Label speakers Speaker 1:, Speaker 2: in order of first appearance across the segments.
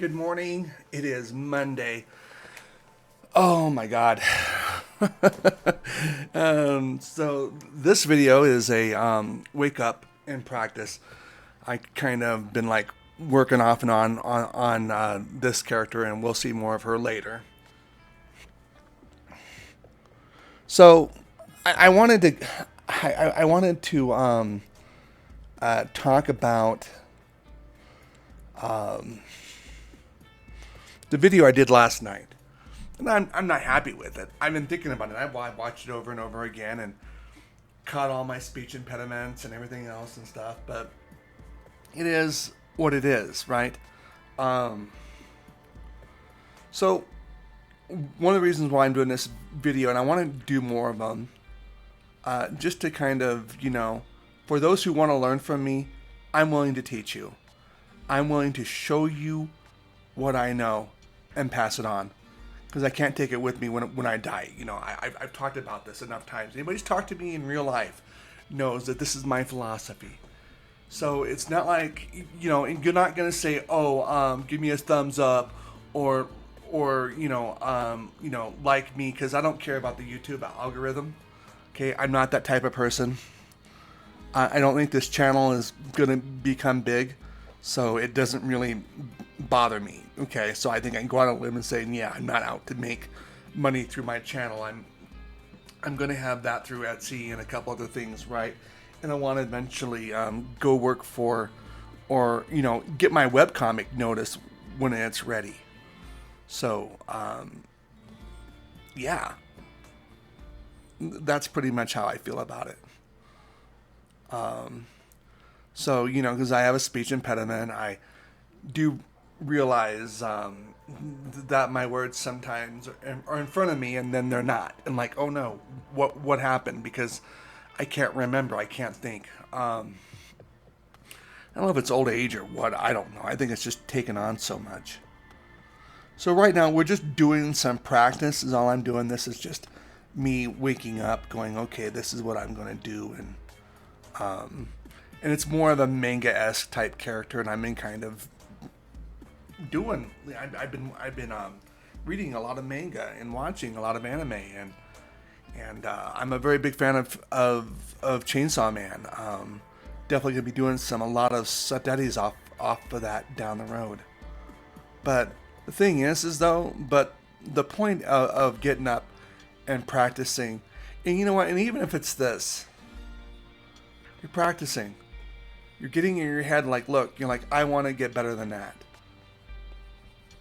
Speaker 1: Good morning. It is Monday. Oh my God. So this video is a wake up and practice. I kind of been like working off and on this character, and we'll see more of her later. So I wanted to I wanted to talk about the video I did last night. And I'm not happy with it. I've been thinking about it. I watched it over and over again and caught all my speech impediments and everything else and stuff. But it is what it is, right? Um, so one of the reasons why I'm doing this video, and I want to do more of them, just to kind of, for those who want to learn from me, I'm willing to teach you. I'm willing to show you what I know and pass it on, because I can't take it with me when I die. I've talked about this enough times. Anybody who's talked to me in real life knows that this is my philosophy. So it's not like, and you're not gonna say, oh, give me a thumbs up, or like me, because I don't care about the YouTube algorithm. Okay, I'm not that type of person. I don't think this channel is gonna become big, so it doesn't really bother me. Okay, so I think I can go out on a limb and say, yeah, I'm not out to make money through my channel. I'm going to have that through Etsy and a couple other things, right? And I want to eventually go work for, or get my webcomic notice when it's ready. So yeah, that's pretty much how I feel about it. So because I have a speech impediment, I do realize that my words sometimes are in front of me and then they're not, and like, oh no, what happened? Because I can't remember, I can't think. I don't know if it's old age or what, I don't know. I think it's just taken on so much. So right now we're just doing some practice is all I'm doing. This is just me waking up going, okay, this is what I'm going to do. And it's more of a manga-esque type character, and I'm in kind of doing. I've been reading a lot of manga and watching a lot of anime, and I'm a very big fan of Chainsaw Man. Definitely gonna be doing a lot of studies off of that down the road. But the thing is though, but the point of getting up and practicing, and you know what, and even if it's this, you're practicing. You're getting in your head like, look, you're like, I want to get better than that.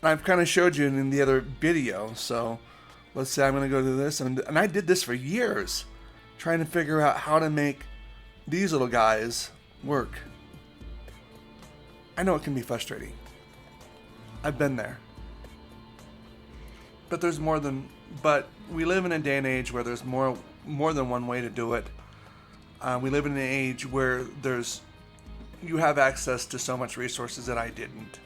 Speaker 1: I've kind of showed you in the other video, so let's say I'm going to go to this, and I did this for years, trying to figure out how to make these little guys work. I know it can be frustrating. I've been there. But but we live in a day and age where there's more than one way to do it. We live in an age where you have access to so much resources that I didn't.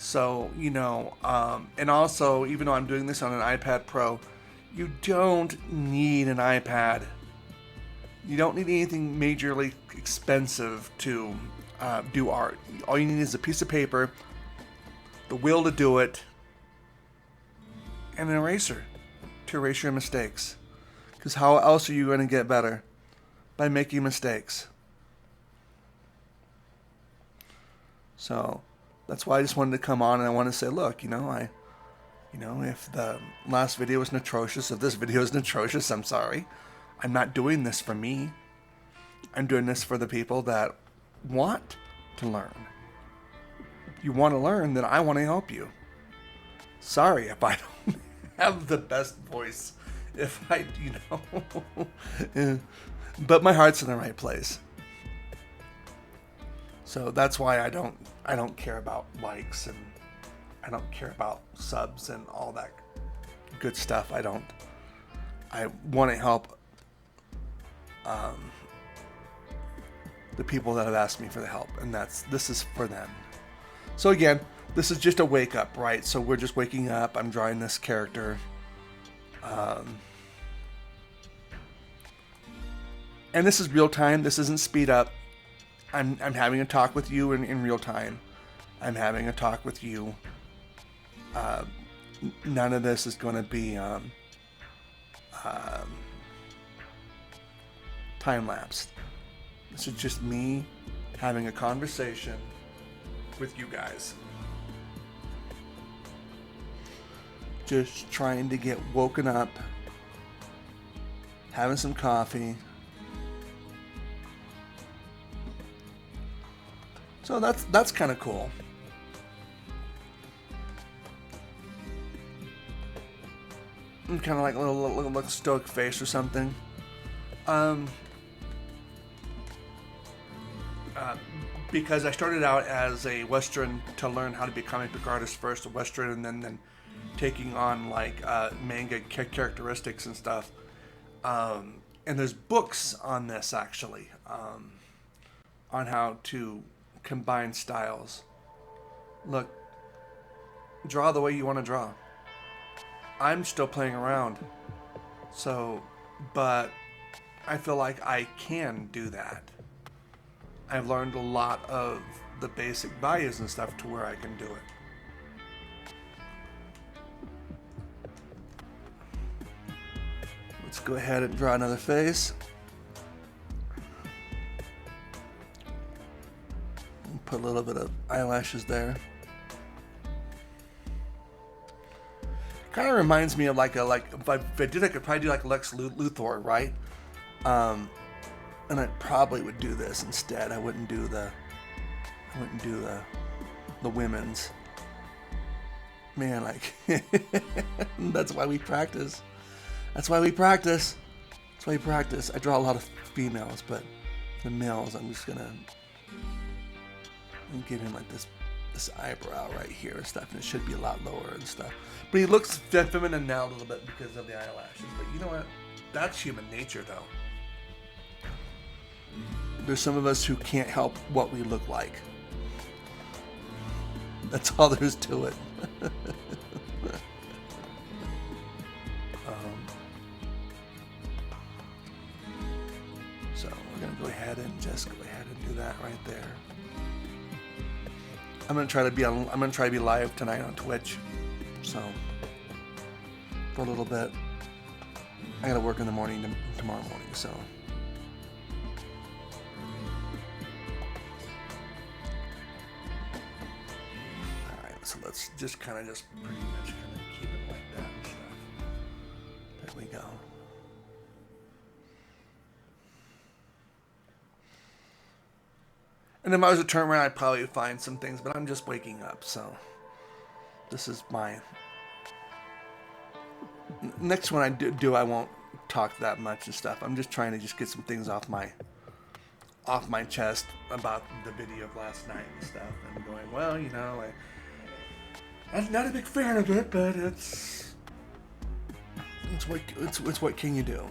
Speaker 1: So, and also, even though I'm doing this on an iPad Pro, you don't need an iPad. You don't need anything majorly expensive to do art. All you need is a piece of paper, the will to do it, and an eraser to erase your mistakes. Because how else are you going to get better? By making mistakes. So that's why I just wanted to come on, and I want to say, look, if the last video was atrocious, if this video is atrocious, I'm sorry. I'm not doing this for me. I'm doing this for the people that want to learn. If you want to learn, then I want to help you. Sorry if I don't have the best voice. If I, but my heart's in the right place. So that's why I don't care about likes, and I don't care about subs and all that good stuff. I want to help the people that have asked me for the help, and this is for them. So again, this is just a wake up, right? So we're just waking up. I'm drawing this character. And this is real time. This isn't speed up. I'm having a talk with you in real time. I'm having a talk with you. Uh, None of this is going to be time lapsed. This is just me having a conversation with you guys. Just trying to get woken up, having some coffee. So that's kind of cool. Kind of like a little stoic face or something. Because I started out as a Western to learn how to be a comic book artist first, a Western, and then taking on like manga characteristics and stuff. And there's books on this actually, on how to combine styles. Look, draw the way you want to draw. I'm still playing around, but I feel like I can do that. I've learned a lot of the basic values and stuff to where I can do it. Let's go ahead and draw another face. Put a little bit of eyelashes there. Kind of reminds me of like if I did, I could probably do like Lex Luthor, right? And I probably would do this instead. I wouldn't do the women's. Man, like that's why we practice. That's why we practice. I draw a lot of females, but the males, I'm just gonna give him like this eyebrow right here and stuff, and it should be a lot lower and stuff. But he looks feminine now a little bit because of the eyelashes. But you know what? That's human nature, though. There's some of us who can't help what we look like. That's all there is to it. So we're gonna go ahead and just do that right there. I'm gonna try to be live tonight on Twitch. So for a little bit, I gotta work in the morning tomorrow morning. So. So let's just pretty much keep it like that and stuff. There we go. And if I was to turn around, I'd probably find some things, but I'm just waking up, so this is my next one. I do I won't talk that much and stuff. I'm just trying to just get some things off my chest about the video of last night and stuff, and going, well, you know, I'm not a big fan of it, but it's what can you do?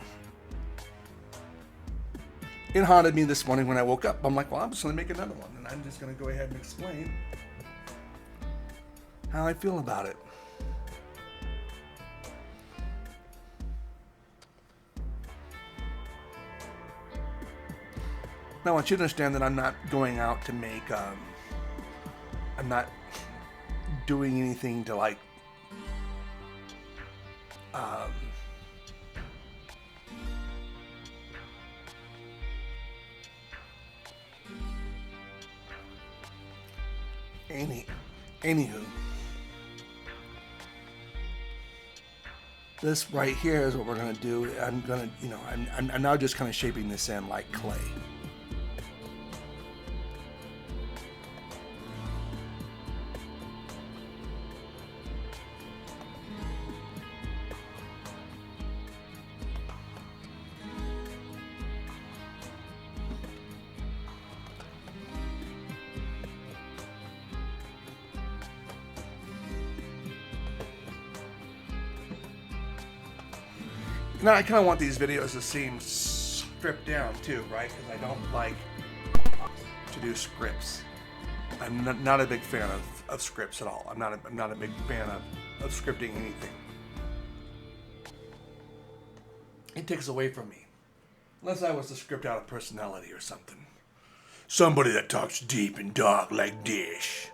Speaker 1: It haunted me this morning when I woke up. I'm like, well, I'm just gonna make another one, and I'm just gonna go ahead and explain how I feel about it. Now, I want you to understand that I'm not going out to make. I'm not doing anything to like anywho, this right here is what we're gonna do. I'm gonna, I'm now just kind of shaping this in like clay. Now, I kind of want these videos to seem stripped down too, right? Because I don't like to do scripts. I'm not a big fan of scripts at all. I'm not a big fan of scripting anything. It takes away from me. Unless I was to script out a personality or something. Somebody that talks deep and dark like this.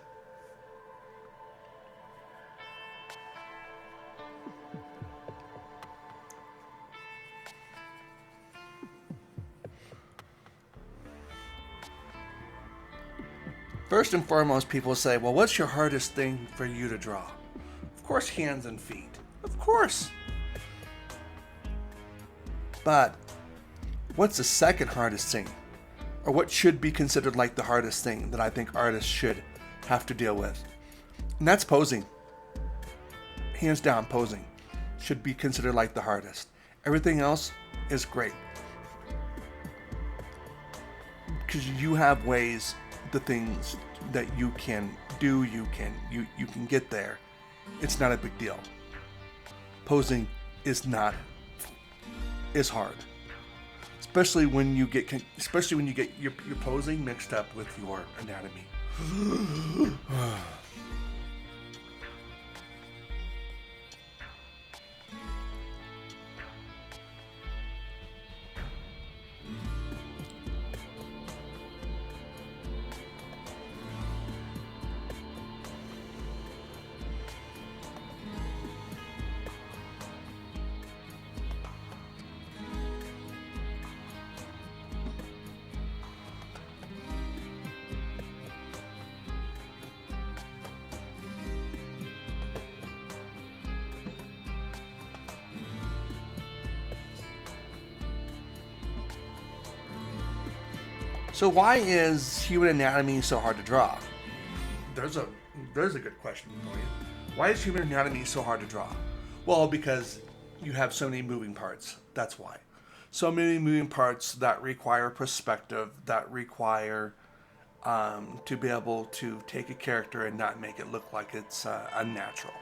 Speaker 1: First and foremost, people say, well, what's your hardest thing for you to draw? Of course, hands and feet. Of course. But what's the second hardest thing? Or what should be considered like the hardest thing that I think artists should have to deal with? And that's posing. Hands down, posing should be considered like the hardest. Everything else is great. Because you have ways, the things that you can do, you can get there. It's not a big deal. Posing is hard. Especially when you get your posing mixed up with your anatomy. So why is human anatomy so hard to draw? There's a good question for you. Why is human anatomy so hard to draw? Well, because you have so many moving parts. That's why. So many moving parts that require perspective, that require to be able to take a character and not make it look like it's unnatural.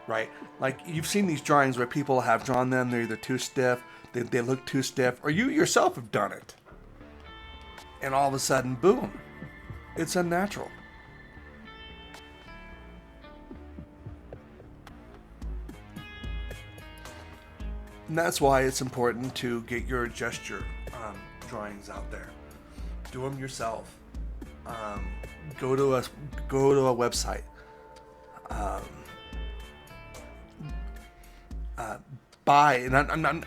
Speaker 1: Right? Like, you've seen these drawings where people have drawn them, they're either too stiff, they look too stiff, or you yourself have done it. And all of a sudden, boom, it's unnatural. And that's why it's important to get your gesture drawings out there. Do them yourself. Go to a website. Buy, and I'm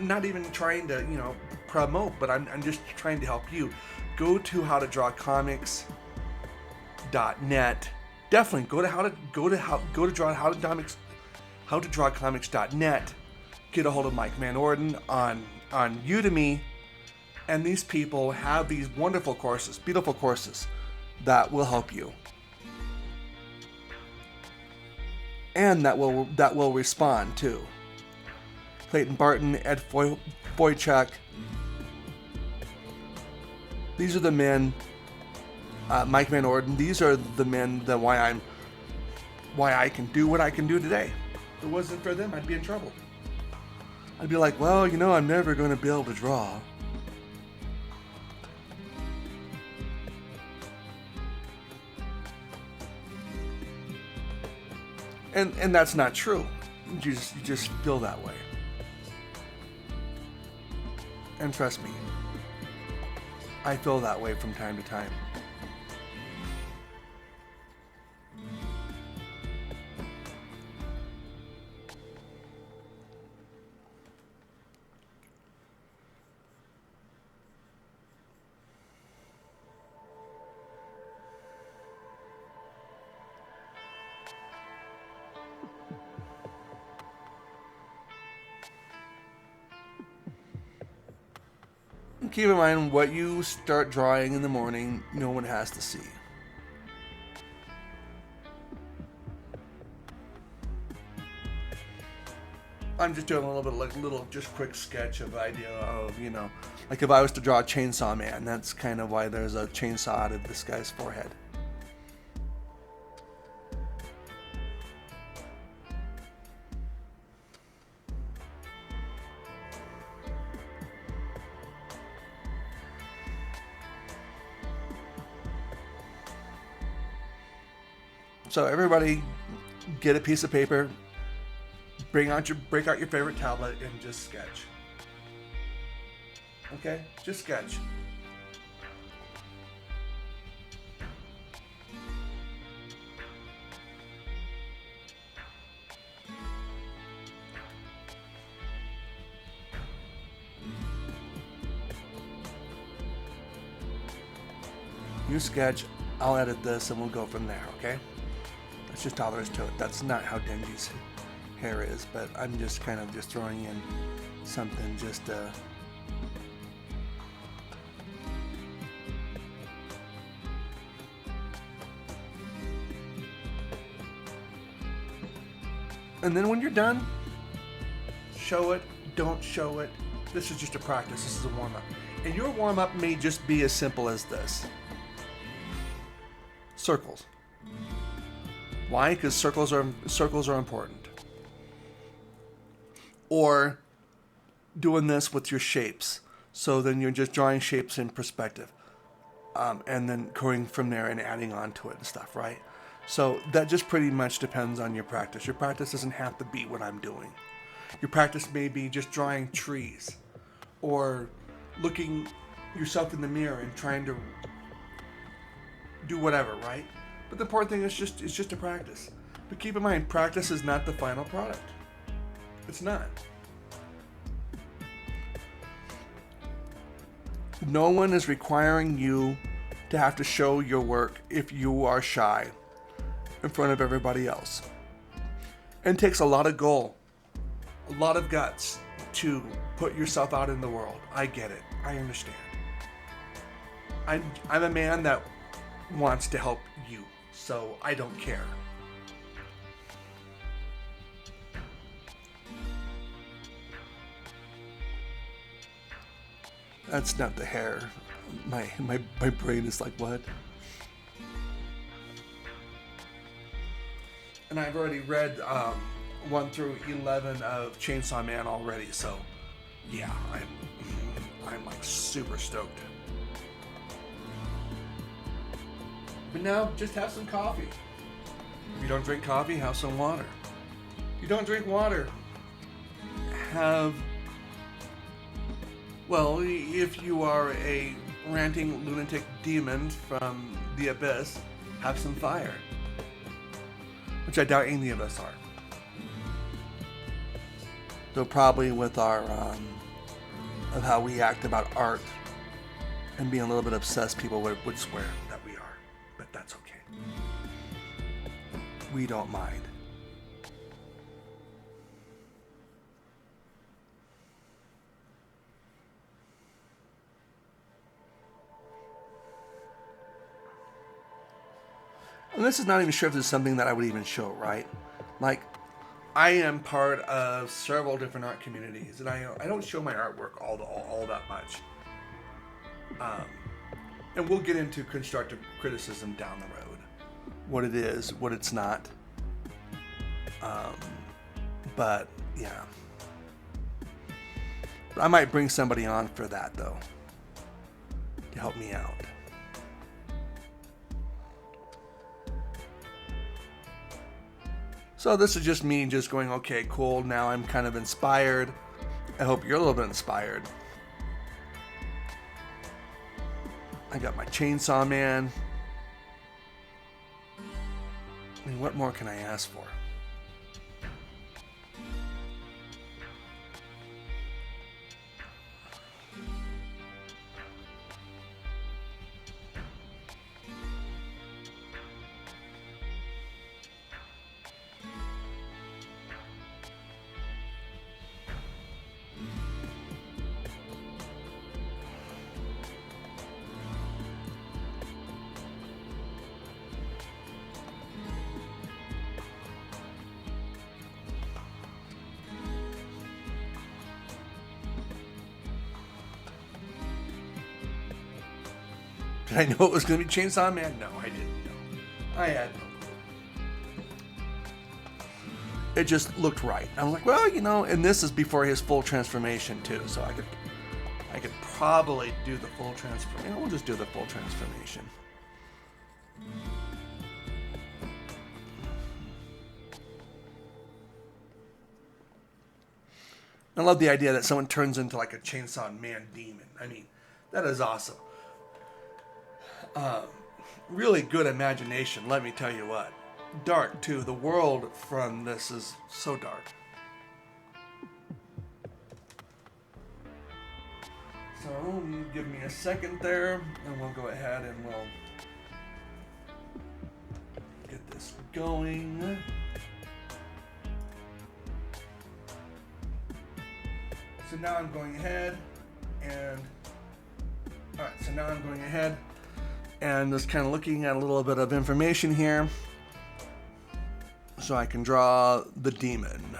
Speaker 1: not even trying to promote, but I'm just trying to help you. Go to howtodrawcomics.net. Definitely go to howtodrawcomics.net. Get a hold of Mike Van Orden on Udemy, and these people have these wonderful courses, beautiful courses that will help you, and that will respond too. Clayton Barton, Ed Foychuk. These are the men. Mike Van Orden. These are the men that why I can do what I can do today. If it wasn't for them, I'd be in trouble. I'd be like, well, I'm never going to be able to draw. And that's not true. You just feel that way. And trust me, I feel that way from time to time. Keep in mind, what you start drawing in the morning, no one has to see. I'm just doing a little just quick sketch of idea of, like if I was to draw a Chainsaw Man, that's kind of why there's a chainsaw out of this guy's forehead. So everybody, get a piece of paper, break out your favorite tablet, and just sketch. Okay, just sketch. You sketch I'll edit this and we'll go from there, okay? That's just all there is to it. That's not how Denji's hair is, but I'm just kind of just throwing in something just and then when you're done, show it, don't show it. This is just a practice. This is a warm-up. And your warm-up may just be as simple as this. Circles. Why? Because circles are important. Or doing this with your shapes. So then you're just drawing shapes in perspective. And then going from there and adding on to it and stuff, right? So that just pretty much depends on your practice. Your practice doesn't have to be what I'm doing. Your practice may be just drawing trees or looking yourself in the mirror and trying to do whatever, right? But the important thing is it's just a practice. But keep in mind, practice is not the final product. It's not. No one is requiring you to have to show your work if you are shy in front of everybody else. And it takes a lot of goal, a lot of guts to put yourself out in the world. I get it. I understand. I'm a man that wants to help you, so I don't care. That's not the hair. My brain is like, what? And I've already read 1 through 11 of Chainsaw Man already, so yeah, I'm like super stoked. But now, just have some coffee. If you don't drink coffee, have some water. If you don't drink water, well, if you are a ranting lunatic demon from the abyss, have some fire. Which I doubt any of us are. Though probably with our, of how we act about art and being a little bit obsessed, people would swear that we are. But that's okay. We don't mind. And this is not even sure if this is something that I would even show, right? Like, I am part of several different art communities, and I don't show my artwork all that much. And we'll get into constructive criticism down the road. What it is, what it's not. But, yeah. I might bring somebody on for that, though. To help me out. So this is just me just going, okay, cool, now I'm kind of inspired. I hope you're a little bit inspired. I got my Chainsaw Man. I mean, what more can I ask for? Did I know it was going to be Chainsaw Man? No, I didn't know. I had no clue. It just looked right. I'm like, well, you know, and this is before his full transformation too, so I could probably do the full transformation. We'll just do the full transformation. I love the idea that someone turns into like a Chainsaw Man demon. I mean, that is awesome. Really good imagination, let me tell you what. Dark, too. The world from this is so dark. So, give me a second there, and we'll go ahead and we'll going. So now I'm going ahead and just kind of looking at a little bit of information here so I can draw the demon.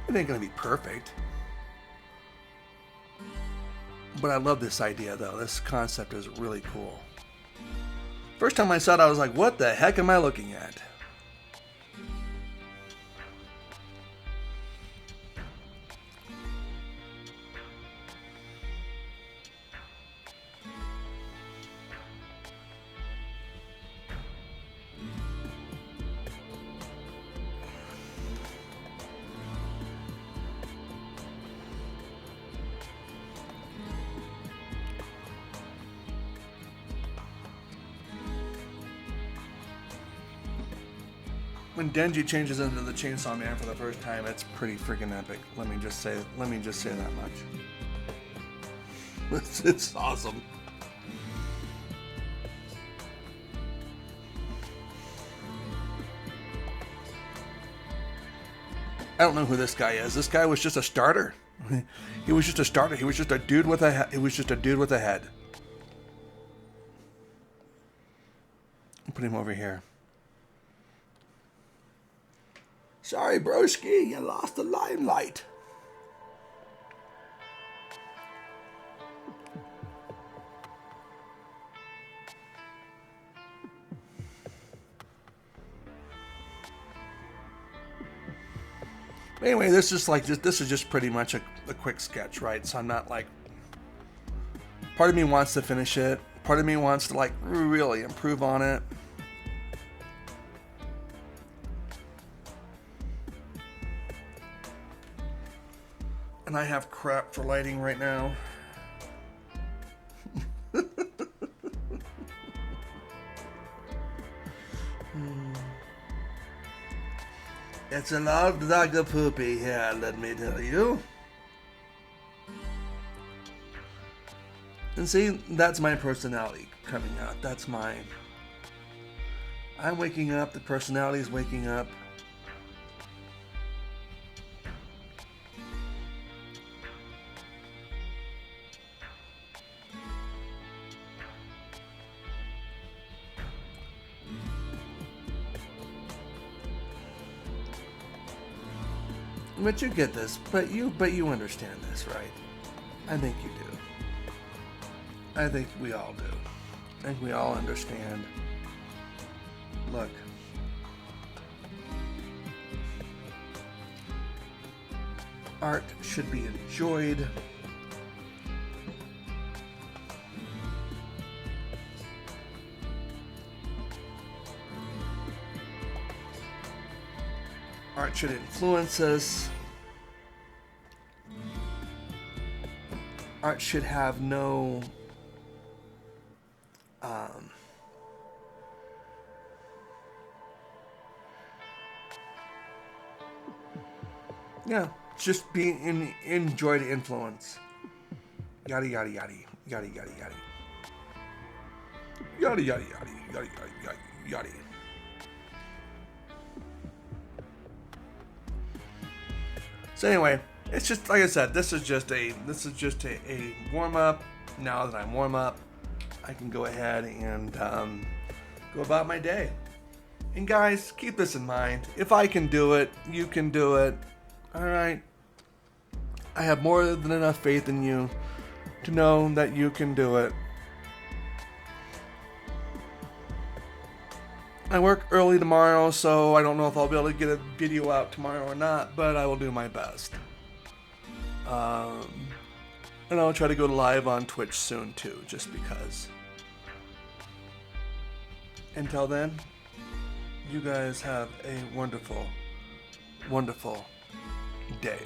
Speaker 1: It ain't gonna be perfect, but I love this idea though. This concept is really cool. First time I saw it, I was like, what the heck am I looking at? When Denji changes into the Chainsaw Man for the first time, it's pretty freaking epic. Let me just say that much. It's awesome. I don't know who this guy is. This guy was just a starter. He was just a starter. He was just a dude with a head. Put him over here. Sorry, broski, you lost the limelight. Anyway, this is just pretty much a quick sketch, right? So I'm not like, part of me wants to finish it. Part of me wants to like really improve on it. And I have crap for lighting right now. It's a lot like a poopy here, let me tell you. And see, that's my personality coming out. That's mine. I'm waking up, the personality is waking up. But you get this, but you understand this, right? I think you do. I think we all do. I think we all understand. Look. Art should be enjoyed. Art should influence us. Art should have no just be enjoy the influence. Yada yada yada yada yada yada yada yada yada yada yada yada. So anyway, it's just like I said. This is just a warm up. Now that I'm warm up, I can go ahead and go about my day. And guys, keep this in mind. If I can do it, you can do it. All right. I have more than enough faith in you to know that you can do it. I work early tomorrow, so I don't know if I'll be able to get a video out tomorrow or not, but I will do my best. And I'll try to go live on Twitch soon too, just because. Until then, you guys have a wonderful, wonderful day.